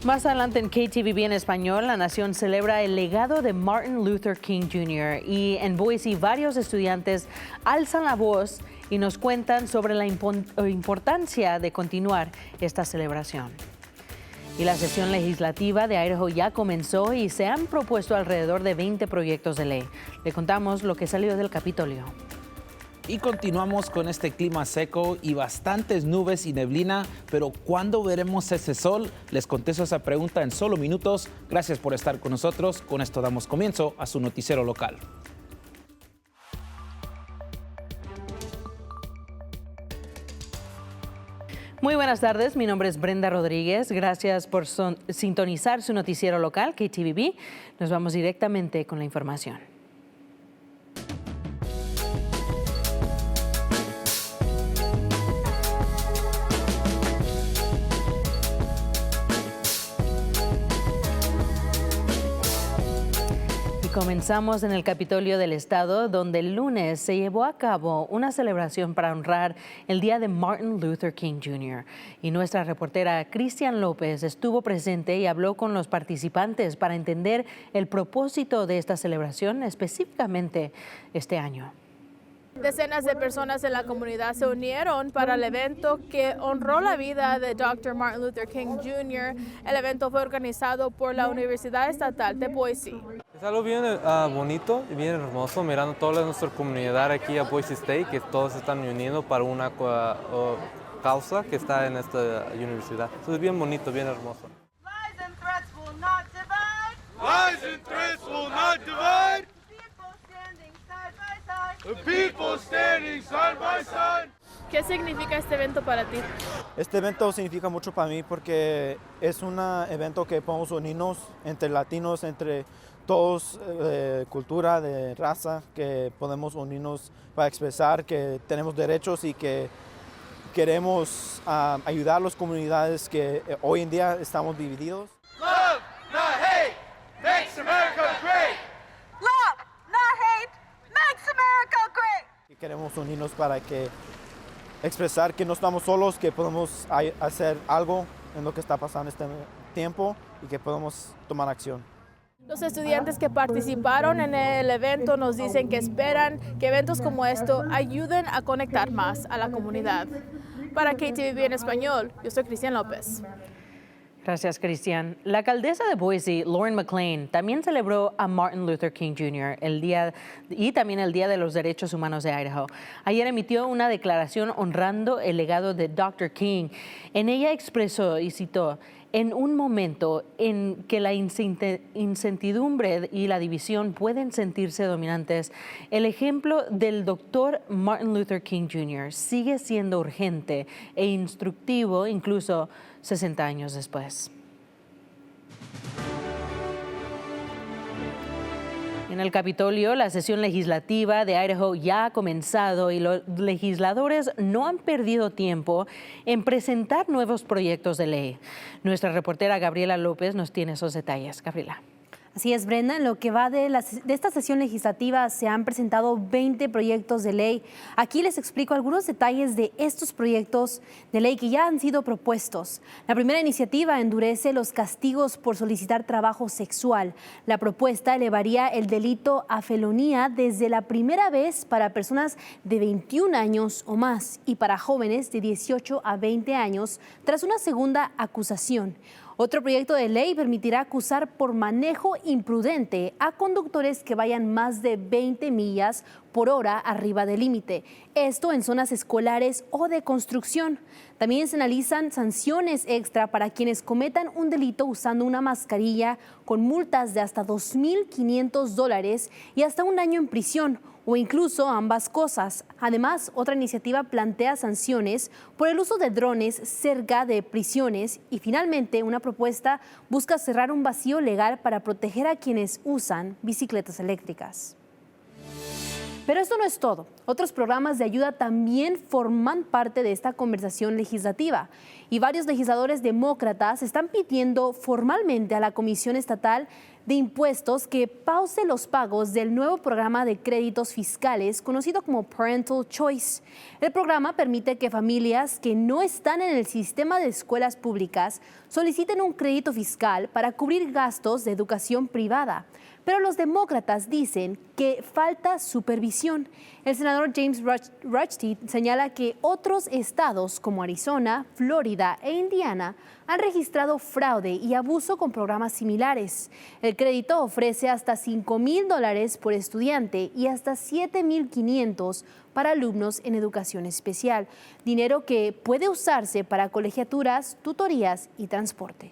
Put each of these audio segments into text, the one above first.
Más adelante en KTVB en español, la nación celebra el legado de Martin Luther King Jr. y en Boise varios estudiantes alzan la voz y nos cuentan sobre la importancia de continuar esta celebración. Y la sesión legislativa de Idaho ya comenzó y se han propuesto alrededor de 20 proyectos de ley. Le contamos lo que salió del Capitolio. Y continuamos con este clima seco y bastantes nubes y neblina, pero ¿cuándo veremos ese sol? Les contesto esa pregunta en solo minutos. Gracias por estar con nosotros. Con esto damos comienzo a su noticiero local. Muy buenas tardes, mi nombre es Brenda Rodríguez. Gracias por sintonizar su noticiero local, KTVB. Nos vamos directamente con la información. Comenzamos en el Capitolio del Estado, donde el lunes se llevó a cabo una celebración para honrar el día de Martin Luther King Jr. Y nuestra reportera Cristian López estuvo presente y habló con los participantes para entender el propósito de esta celebración específicamente este año. Decenas de personas en la comunidad se unieron para el evento que honró la vida de Dr. Martin Luther King Jr. El evento fue organizado por la Universidad Estatal de Boise. Es algo bien bonito y bien hermoso, mirando toda nuestra comunidad aquí a Boise State, que todos se están uniendo para una causa que está en esta universidad. Eso es bien bonito, bien hermoso. Lies and threats will not divide. Lies and threats will not divide. The people standing side by side. ¿Qué significa este evento para ti? Este evento significa mucho para mí porque es un evento que podemos unirnos entre latinos, entre todos, cultura, de raza, que podemos unirnos para expresar que tenemos derechos y que queremos ayudar a las comunidades que hoy en día estamos divididos. Love, not hate, makes America great. Love, not hate, makes America great. Y queremos unirnos para que expresar que no estamos solos, que podemos hacer algo en lo que está pasando este tiempo y que podemos tomar acción. Los estudiantes que participaron en el evento nos dicen que esperan que eventos como esto ayuden a conectar más a la comunidad. Para KTVB en español, yo soy Cristian López. Gracias, Cristian. La alcaldesa de Boise, Lauren McLean, también celebró a Martin Luther King Jr. También el Día de los Derechos Humanos de Idaho. Ayer emitió una declaración honrando el legado de Dr. King. En ella expresó, y citó, en un momento en que la incertidumbre y la división pueden sentirse dominantes, el ejemplo del Dr. Martin Luther King Jr. sigue siendo urgente e instructivo incluso 60 años después. En el Capitolio, la sesión legislativa de Idaho ya ha comenzado y los legisladores no han perdido tiempo en presentar nuevos proyectos de ley. Nuestra reportera Gabriela López nos tiene esos detalles. Gabriela. Así es, Brenda. En lo que va de esta sesión legislativa se han presentado 20 proyectos de ley. Aquí les explico algunos detalles de estos proyectos de ley que ya han sido propuestos. La primera iniciativa endurece los castigos por solicitar trabajo sexual. La propuesta elevaría el delito a felonía desde la primera vez para personas de 21 años o más y para jóvenes de 18 a 20 años tras una segunda acusación. Otro proyecto de ley permitirá acusar por manejo imprudente a conductores que vayan más de 20 millas por hora arriba del límite. Esto en zonas escolares o de construcción. También se analizan sanciones extra para quienes cometan un delito usando una mascarilla con multas de hasta $2,500 y hasta 1 año en prisión, o incluso ambas cosas. Además, otra iniciativa plantea sanciones por el uso de drones cerca de prisiones y finalmente una propuesta busca cerrar un vacío legal para proteger a quienes usan bicicletas eléctricas. Pero esto no es todo. Otros programas de ayuda también forman parte de esta conversación legislativa y varios legisladores demócratas están pidiendo formalmente a la Comisión Estatal de Impuestos que pause los pagos del nuevo programa de créditos fiscales conocido como Parental Choice. El programa permite que familias que no están en el sistema de escuelas públicas soliciten un crédito fiscal para cubrir gastos de educación privada. Pero los demócratas dicen que falta supervisión. El senador James Rushton señala que otros estados como Arizona, Florida e Indiana han registrado fraude y abuso con programas similares. El crédito ofrece hasta $5,000 por estudiante y hasta $7,500 para alumnos en educación especial, dinero que puede usarse para colegiaturas, tutorías y transporte.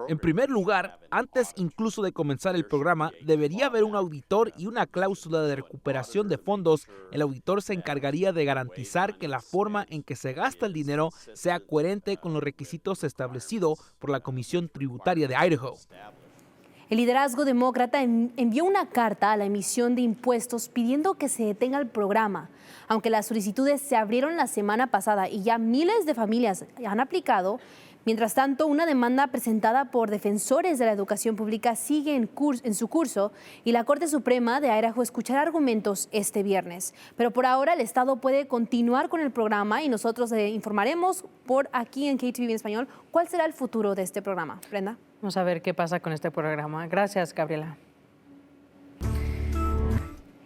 En primer lugar, antes incluso de comenzar el programa, debería haber un auditor y una cláusula de recuperación de fondos. El auditor se encargaría de garantizar que la forma en que se gasta el dinero sea coherente con los requisitos establecidos por la Comisión Tributaria de Idaho. El liderazgo demócrata envió una carta a la emisión de impuestos pidiendo que se detenga el programa. Aunque las solicitudes se abrieron la semana pasada y ya miles de familias han aplicado, mientras tanto, una demanda presentada por defensores de la educación pública sigue en su curso y la Corte Suprema de Idaho escuchará argumentos este viernes. Pero por ahora el Estado puede continuar con el programa y nosotros informaremos por aquí en KTVB en español cuál será el futuro de este programa. Brenda. Vamos a ver qué pasa con este programa. Gracias, Gabriela.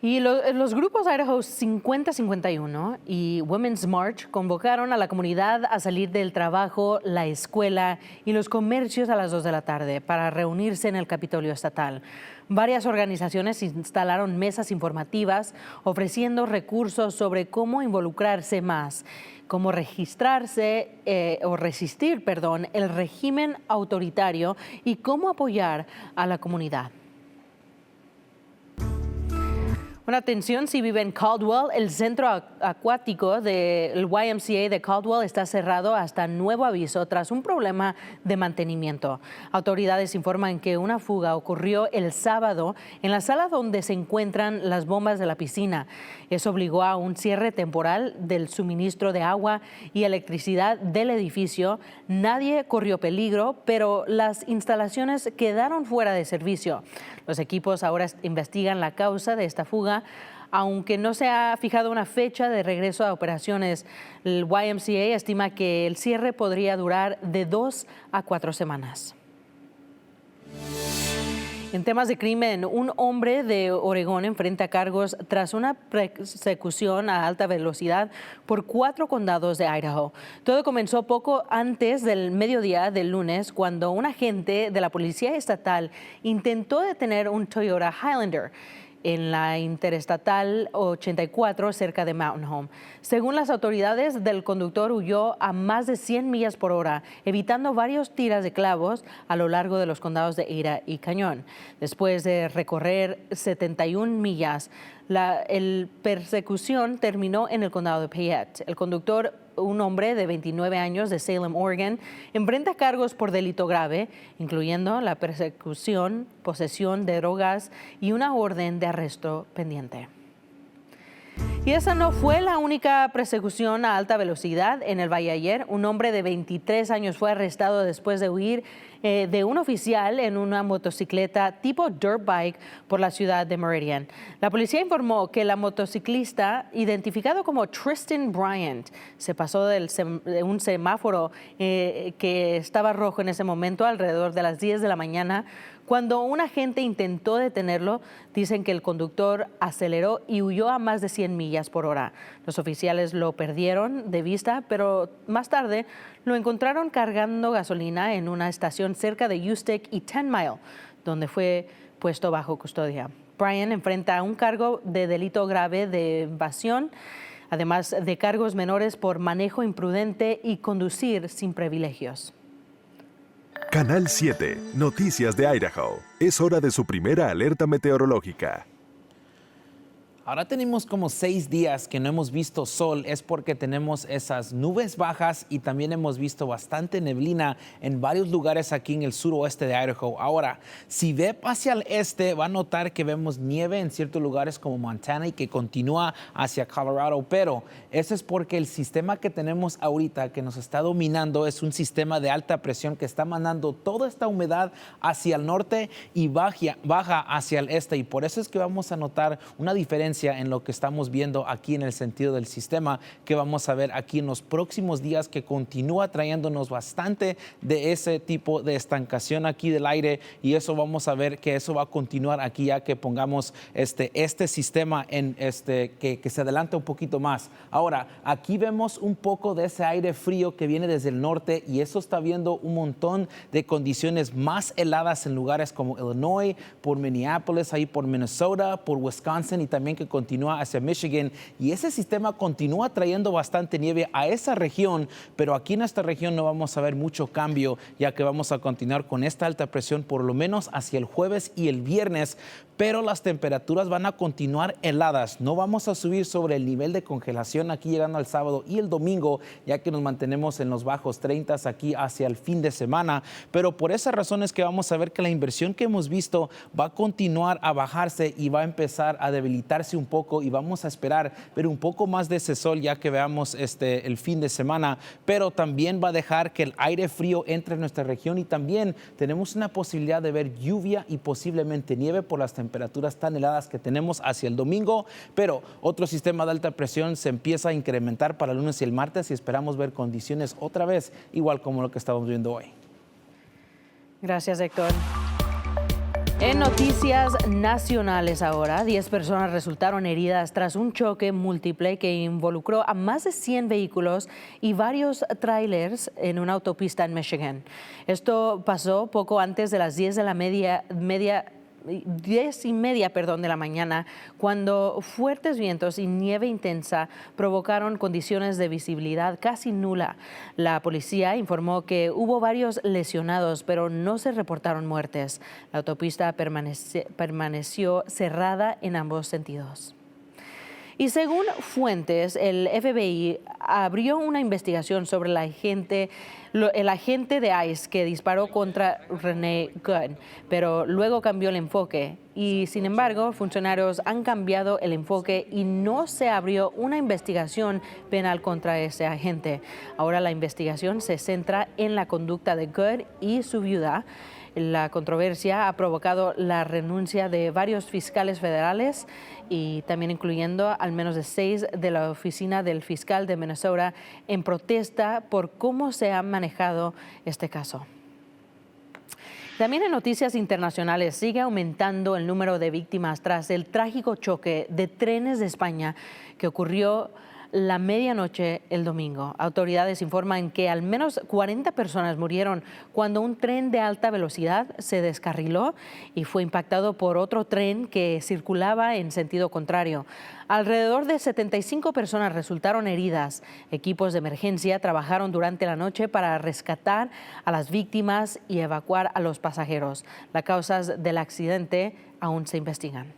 Y los grupos Idaho 5051 y Women's March convocaron a la comunidad a salir del trabajo, la escuela y los comercios a las 2 de la tarde para reunirse en el Capitolio Estatal. Varias organizaciones instalaron mesas informativas ofreciendo recursos sobre cómo involucrarse más, cómo resistir el régimen autoritario y cómo apoyar a la comunidad. Una atención si vive en Caldwell, el centro acuático del YMCA de Caldwell está cerrado hasta nuevo aviso tras un problema de mantenimiento. Autoridades informan que una fuga ocurrió el sábado en la sala donde se encuentran las bombas de la piscina. Eso obligó a un cierre temporal del suministro de agua y electricidad del edificio. Nadie corrió peligro, pero las instalaciones quedaron fuera de servicio. Los equipos ahora investigan la causa de esta fuga, aunque no se ha fijado una fecha de regreso a operaciones. El YMCA estima que el cierre podría durar de 2 a 4 semanas. En temas de crimen, un hombre de Oregón enfrenta cargos tras una persecución a alta velocidad por 4 condados de Idaho. Todo comenzó poco antes del mediodía del lunes, cuando un agente de la Policía Estatal intentó detener un Toyota Highlander en la Interestatal 84 cerca de Mountain Home. Según las autoridades, el conductor huyó a más de 100 millas por hora, evitando varios tiras de clavos a lo largo de los condados de Ada y Cañón. Después de recorrer 71 millas, la persecución terminó en el condado de Payette. El conductor, un hombre de 29 años de Salem, Oregon, enfrenta cargos por delito grave, incluyendo la persecución, posesión de drogas y una orden de arresto pendiente. Y esa no fue la única persecución a alta velocidad en el Valle ayer. Un hombre de 23 años fue arrestado después de huir de un oficial en una motocicleta tipo dirt bike por la ciudad de Meridian. La policía informó que la motociclista, identificado como Tristan Bryant, se pasó de un semáforo que estaba rojo en ese momento alrededor de las 10 de la mañana. Cuando un agente intentó detenerlo, dicen que el conductor aceleró y huyó a más de 100 millas por hora. Los oficiales lo perdieron de vista, pero más tarde lo encontraron cargando gasolina en una estación cerca de Ustick y 10 Mile, donde fue puesto bajo custodia. Brian enfrenta un cargo de delito grave de evasión, además de cargos menores por manejo imprudente y conducir sin privilegios. Canal 7, Noticias de Idaho. Es hora de su primera alerta meteorológica. Ahora tenemos como 6 días que no hemos visto sol, es porque tenemos esas nubes bajas y también hemos visto bastante neblina en varios lugares aquí en el suroeste de Idaho. Ahora, si ve hacia el este, va a notar que vemos nieve en ciertos lugares como Montana y que continúa hacia Colorado, pero eso es porque el sistema que tenemos ahorita que nos está dominando es un sistema de alta presión que está mandando toda esta humedad hacia el norte y baja hacia el este, y por eso es que vamos a notar una diferencia en lo que estamos viendo aquí en el sentido del sistema que vamos a ver aquí en los próximos días, que continúa trayéndonos bastante de ese tipo de estancación aquí del aire, y eso vamos a ver que eso va a continuar aquí ya que pongamos este sistema en que se adelante un poquito más. Ahora, aquí vemos un poco de ese aire frío que viene desde el norte, y eso está viendo un montón de condiciones más heladas en lugares como Illinois, por Minneapolis, ahí por Minnesota, por Wisconsin, y también que continúa hacia Michigan, y ese sistema continúa trayendo bastante nieve a esa región, pero aquí en esta región no vamos a ver mucho cambio, ya que vamos a continuar con esta alta presión por lo menos hacia el jueves y el viernes, pero las temperaturas van a continuar heladas. No vamos a subir sobre el nivel de congelación aquí llegando al sábado y el domingo, ya que nos mantenemos en los bajos 30 aquí hacia el fin de semana, pero por esa razón es que vamos a ver que la inversión que hemos visto va a continuar a bajarse y va a empezar a debilitarse un poco, y vamos a esperar ver un poco más de ese sol ya que veamos el fin de semana, pero también va a dejar que el aire frío entre en nuestra región, y también tenemos una posibilidad de ver lluvia y posiblemente nieve por las temperaturas tan heladas que tenemos hacia el domingo, pero otro sistema de alta presión se empieza a incrementar para el lunes y el martes, y esperamos ver condiciones otra vez igual como lo que estamos viendo hoy. Gracias, Héctor. En noticias nacionales ahora, 10 personas resultaron heridas tras un choque múltiple que involucró a más de 100 vehículos y varios trailers en una autopista en Michigan. Esto pasó poco antes de las 10 y media de la mañana, cuando fuertes vientos y nieve intensa provocaron condiciones de visibilidad casi nula. La policía informó que hubo varios lesionados, pero no se reportaron muertes. La autopista permaneció cerrada en ambos sentidos. Y según fuentes, el FBI abrió una investigación sobre el agente de ICE que disparó contra Renee Gunn, pero luego cambió el enfoque. Y sin embargo, funcionarios han cambiado el enfoque y no se abrió una investigación penal contra ese agente. Ahora la investigación se centra en la conducta de Gunn y su viuda. La controversia ha provocado la renuncia de varios fiscales federales, y también incluyendo al menos de 6 de la oficina del fiscal de Minnesota, en protesta por cómo se ha manejado este caso. También en noticias internacionales, sigue aumentando el número de víctimas tras el trágico choque de trenes de España que ocurrió la medianoche el domingo. Autoridades informan que al menos 40 personas murieron cuando un tren de alta velocidad se descarriló y fue impactado por otro tren que circulaba en sentido contrario. Alrededor de 75 personas resultaron heridas. Equipos de emergencia trabajaron durante la noche para rescatar a las víctimas y evacuar a los pasajeros. Las causas del accidente aún se investigan.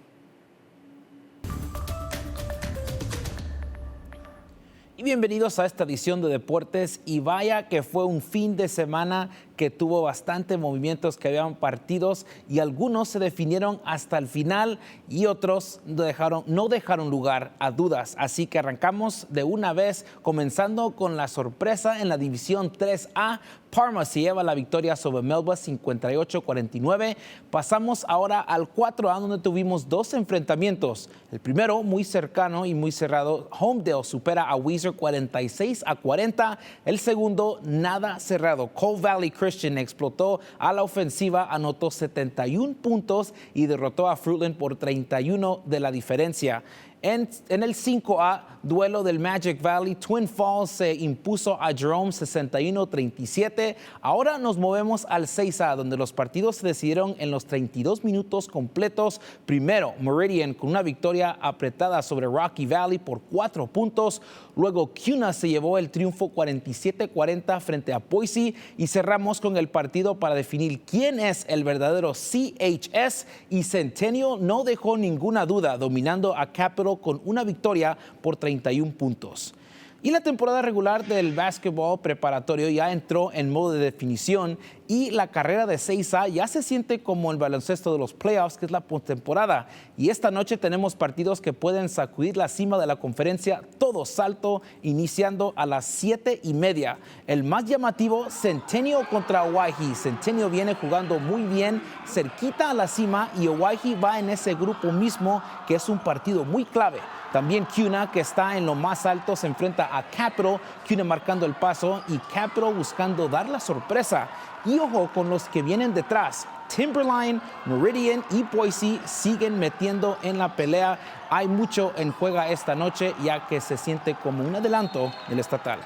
Y bienvenidos a esta edición de Deportes, y vaya que fue un fin de semana que tuvo bastante movimientos, que habían partidos y algunos se definieron hasta el final y otros no dejaron lugar a dudas. Así que arrancamos de una vez, comenzando con la sorpresa en la división 3A. Parma se lleva la victoria sobre Melba 58-49. Pasamos ahora al 4A, donde tuvimos 2 enfrentamientos. El primero, muy cercano y muy cerrado, Homedale supera a Weiser 46-40. El segundo, nada cerrado. Coal Valley Christian explotó a la ofensiva, anotó 71 puntos y derrotó a Fruitland por 31 de la diferencia. En el 5A, duelo del Magic Valley, Twin Falls se impuso a Jerome 61-37. Ahora nos movemos al 6A, donde los partidos se decidieron en los 32 minutos completos. Primero, Meridian con una victoria apretada sobre Rocky Valley por 4 puntos. Luego, Kuna se llevó el triunfo 47-40 frente a Boise. Y cerramos con el partido para definir quién es el verdadero CHS. Y Centennial no dejó ninguna duda, dominando a Capital cerrado con una victoria por 31 puntos. Y la temporada regular del básquetbol preparatorio ya entró en modo de definición y la carrera de 6A ya se siente como el baloncesto de los playoffs, que es la postemporada. Y esta noche tenemos partidos que pueden sacudir la cima de la conferencia, todo salto, iniciando a las 7:30. El más llamativo, Centennial contra Owyhee. Centennial viene jugando muy bien, cerquita a la cima, y Owyhee va en ese grupo mismo, que es un partido muy clave. También Kuna, que está en lo más alto, se enfrenta a Capital, Kuna marcando el paso y Capital buscando dar la sorpresa. Y ojo con los que vienen detrás. Timberline, Meridian y Boise siguen metiendo en la pelea. Hay mucho en juego esta noche, ya que se siente como un adelanto del estatal.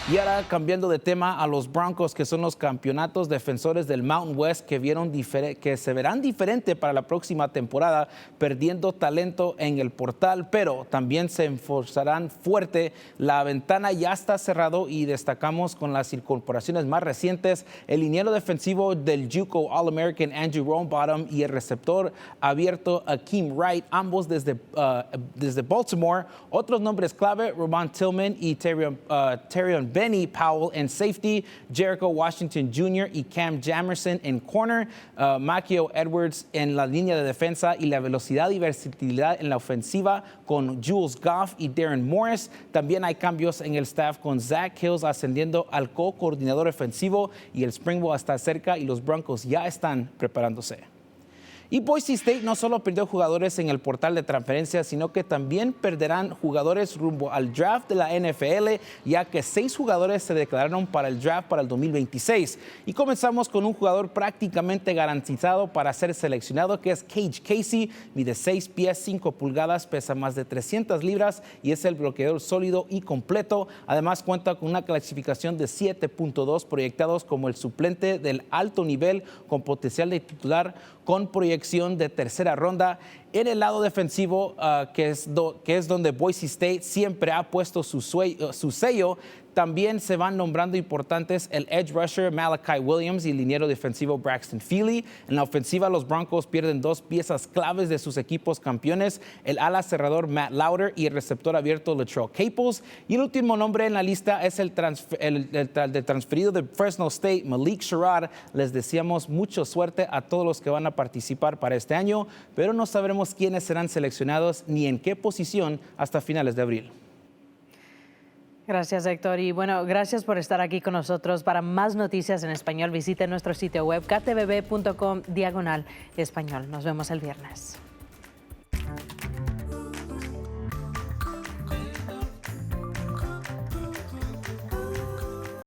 Y ahora, cambiando de tema, a los Broncos, que son los campeonatos defensores del Mountain West, que se verán diferente para la próxima temporada, perdiendo talento en el portal, pero también se enforzarán fuerte. La ventana ya está cerrado y destacamos con las incorporaciones más recientes, el liniero defensivo del JUCO All-American Andrew Rombottom y el receptor abierto Akeem Wright, ambos desde Baltimore. Otros nombres clave, Ramon Tillman y Terrion Benny Powell en safety, Jericho Washington Jr. y Cam Jamerson en corner, Makio Edwards en la línea de defensa, y la velocidad y versatilidad en la ofensiva con Jules Goff y Darren Morris. También hay cambios en el staff, con Zach Hills ascendiendo al co-coordinador ofensivo, y el Spring Bowl está cerca y los Broncos ya están preparándose. Y Boise State no solo perdió jugadores en el portal de transferencias, sino que también perderán jugadores rumbo al draft de la NFL, ya que 6 jugadores se declararon para el draft para el 2026. Y comenzamos con un jugador prácticamente garantizado para ser seleccionado, que es Cage Casey. Mide 6 pies 5 pulgadas, pesa más de 300 libras y es el bloqueador sólido y completo. Además, cuenta con una clasificación de 7.2, proyectados como el suplente del alto nivel con potencial de titular, con proyección de tercera ronda. En el lado defensivo, que es donde Boise State siempre ha puesto su sello, también se van nombrando importantes el edge rusher Malachi Williams y el liniero defensivo Braxton Feely. En la ofensiva, los Broncos pierden 2 piezas claves de sus equipos campeones, el ala cerrador Matt Lauder y el receptor abierto Latrell Caples. Y el último nombre en la lista es el transferido de Fresno State, Malik Sherrod. Les deseamos mucha suerte a todos los que van a participar para este año, pero no sabremos quiénes serán seleccionados ni en qué posición hasta finales de abril. Gracias, Héctor. Y bueno, gracias por estar aquí con nosotros. Para más noticias en español, visite nuestro sitio web ktvb.com/español. Nos vemos el viernes.